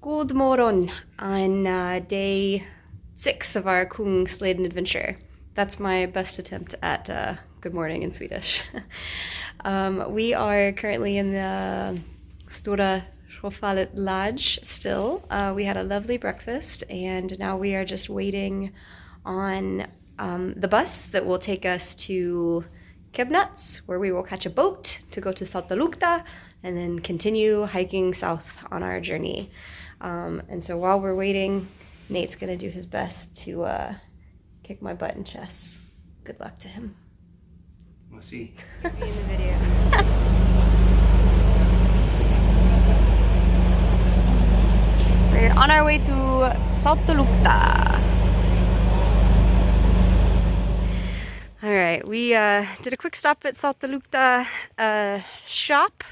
God morgon on day 6 of our Kungsleden adventure. That's my best attempt at good morning in Swedish. We are currently in the Stora Sjöfallet lodge still. We had a lovely breakfast and now we are just waiting on the bus that will take us to Kebnäs, where we will catch a boat to go to Saltoluokta and then continue hiking south on our journey. And so while we're waiting, Nate's gonna do his best to kick my butt in chess. Good luck to him. We'll see. In the video. We're on our way to Saltoluokta. All right, we did a quick stop at Saltoluokta shop,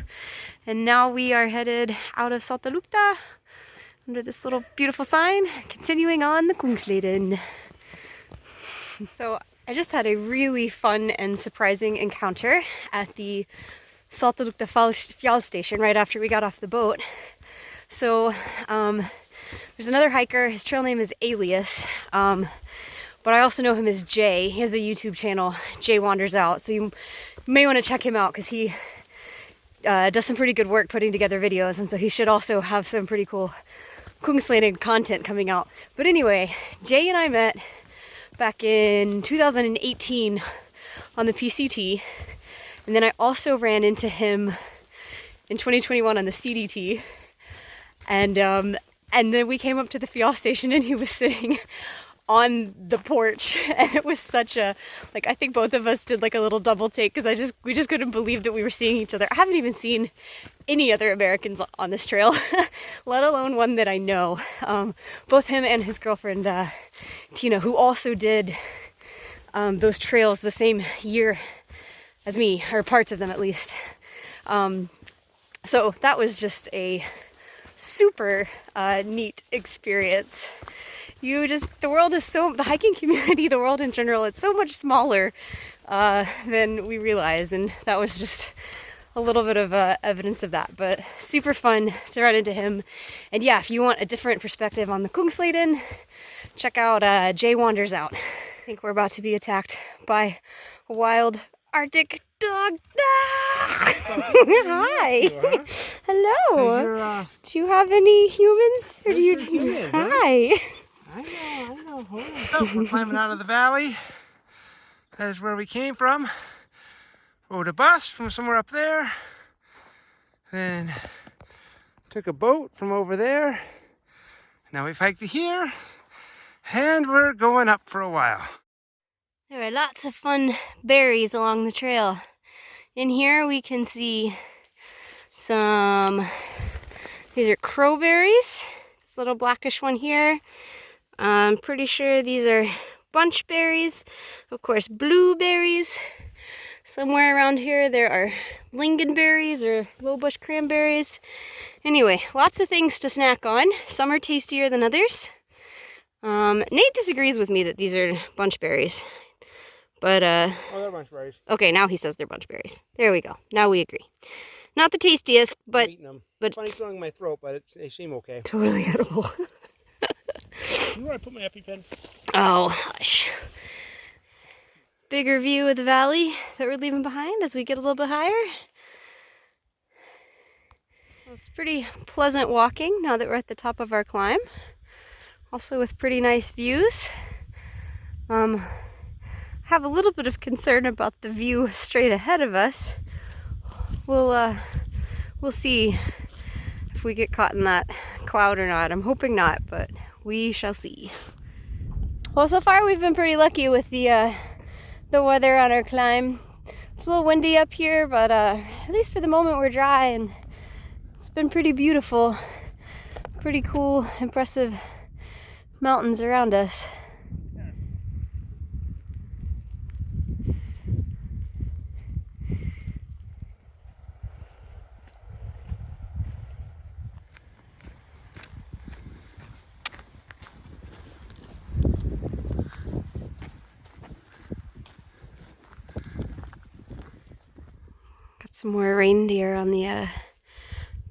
and now we are headed out of Saltoluokta under this little beautiful sign, continuing on the Kungsleden. So I just had a really fun and surprising encounter at the Saltoluokta Fjällstation right after we got off the boat. So there's another hiker, his trail name is Alias, but I also know him as Jay. He has a YouTube channel, Jay Wanders Out, so you may want to check him out because he does some pretty good work putting together videos, and so he should also have some pretty cool Kungsleden content coming out. But anyway, Jay and I met back in 2018 on the PCT, and then I also ran into him in 2021 on the CDT, and then we came up to the Fjällstation and he was sitting on the porch, and it was such a, like, I think both of us did like a little double take because we just couldn't believe that we were seeing each other. I haven't even seen any other Americans on this trail, let alone one that I know. Both him and his girlfriend Tina, who also did those trails the same year as me, or parts of them at least. So that was just a super neat experience. The hiking community, the world in general, it's so much smaller than we realize, and that was just a little bit of evidence of that, but super fun to run into him. And yeah, if you want a different perspective on the Kungsleden, check out Jay Wanders Out. I think we're about to be attacked by a wild Arctic dog. Ah! Hi. Huh? Hello. Do you have any humans? Or do you? Human, Hi. I know. Hold on. So we're climbing out of the valley. That is where we came from. Rode a bus from somewhere up there. Then took a boat from over there. Now we've hiked to here. And we're going up for a while. There are lots of fun berries along the trail. In here we can see these are crowberries. This little blackish one here. I'm pretty sure these are bunch berries. Of course, blueberries. Somewhere around here there are lingonberries or low bush cranberries. Anyway, lots of things to snack on. Some are tastier than others. Nate disagrees with me that these are bunch berries. But Oh, they're bunch berries. okay, now he says they're bunch berries. There we go. Now we agree. Not the tastiest, but I'm eating them. but Funny feeling in my throat, but they seem okay. totally edible. You know where I put my EpiPen? Oh, hush. Bigger view of the valley that we're leaving behind as we get a little bit higher. Well, it's pretty pleasant walking now that we're at the top of our climb. Also with pretty nice views. Have a little bit of concern about the view straight ahead of us. We'll see if we get caught in that cloud or not. I'm hoping not, but we shall see. Well, so far we've been pretty lucky with the weather on our climb. It's a little windy up here, but at least for the moment we're dry, and it's been pretty beautiful. Pretty cool, impressive mountains around us. Some more reindeer on the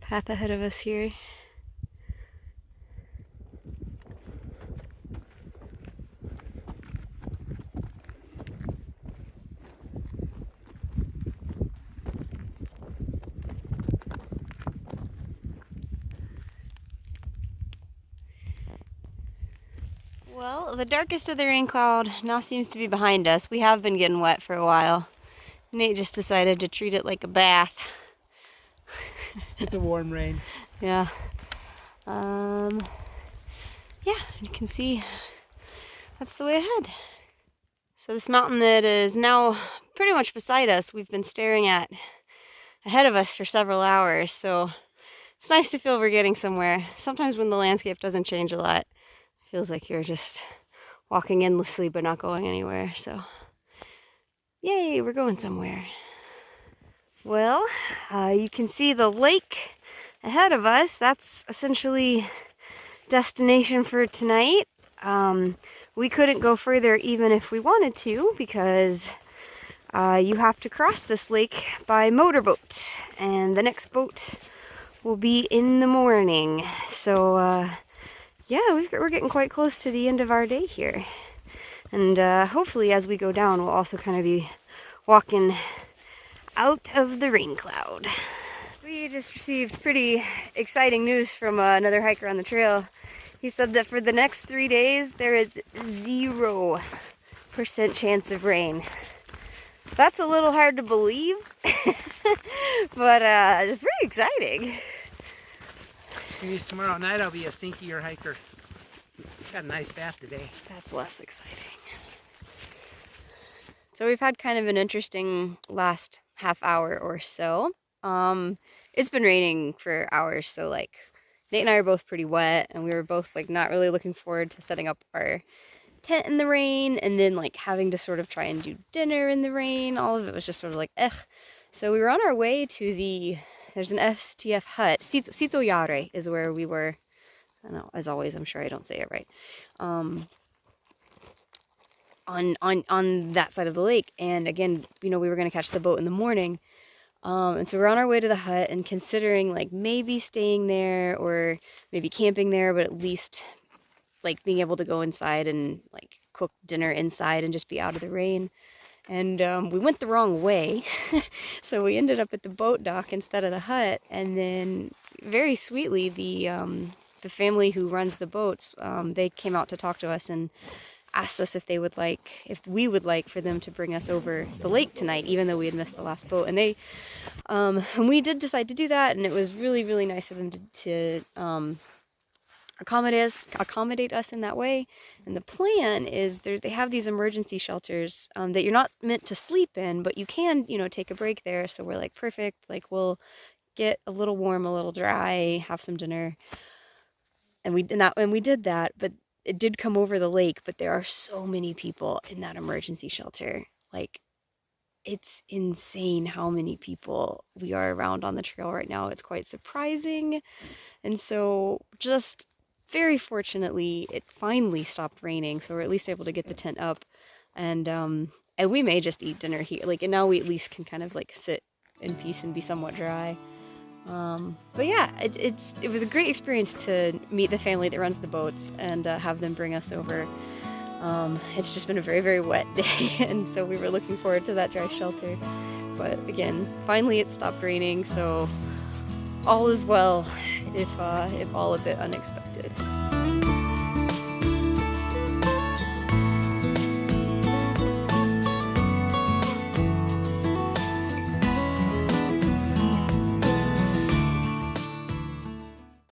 path ahead of us here. Well, the darkest of the rain cloud now seems to be behind us. We have been getting wet for a while. Nate just decided to treat it like a bath. It's a warm rain. Yeah. Yeah, you can see that's the way ahead. So this mountain that is now pretty much beside us, we've been staring at ahead of us for several hours. So it's nice to feel we're getting somewhere. Sometimes when the landscape doesn't change a lot, it feels like you're just walking endlessly but not going anywhere. So yay, we're going somewhere. Well, you can see the lake ahead of us. That's essentially destination for tonight. We couldn't go further even if we wanted to because you have to cross this lake by motorboat, and the next boat will be in the morning. So yeah, we're getting quite close to the end of our day here, and hopefully as we go down we'll also kind of be walking out of the rain cloud. We just received pretty exciting news from another hiker on the trail. He said that for the next 3 days, there is 0% chance of rain. That's a little hard to believe, but it's pretty exciting. Maybe tomorrow night I'll be a stinkier hiker. Got a nice bath today. That's less exciting. So we've had kind of an interesting last half hour or so. It's been raining for hours, so like Nate and I are both pretty wet, and we were both like not really looking forward to setting up our tent in the rain and then like having to sort of try and do dinner in the rain. All of it was just sort of like So we were on our way to there's an STF hut. Sitojaure is where we were. I don't know, as always, I'm sure I don't say it right. On that side of the lake, and again, we were going to catch the boat in the morning. And so we're on our way to the hut and considering like maybe staying there or maybe camping there, but at least like being able to go inside and like cook dinner inside and just be out of the rain. And we went the wrong way. So we ended up at the boat dock instead of the hut. And then very sweetly, the family who runs the boats, they came out to talk to us and asked us if we would like for them to bring us over the lake tonight, even though we had missed the last boat. And and we did decide to do that, and it was really, really nice of them to accommodate us in that way. And the plan is they have these emergency shelters that you're not meant to sleep in, but you can, take a break there. So we're like, perfect, like we'll get a little warm, a little dry, have some dinner. And we did that, but it did come over the lake, but there are so many people in that emergency shelter. Like, it's insane how many people we are around on the trail right now. It's quite surprising. And so just very fortunately, it finally stopped raining. So we're at least able to get the tent up, and we may just eat dinner here. Like, and now we at least can kind of like sit in peace and be somewhat dry. But yeah, it was a great experience to meet the family that runs the boats and have them bring us over. It's just been a very, very wet day, and so we were looking forward to that dry shelter. But again, finally it stopped raining, so all is well, if all a bit unexpected.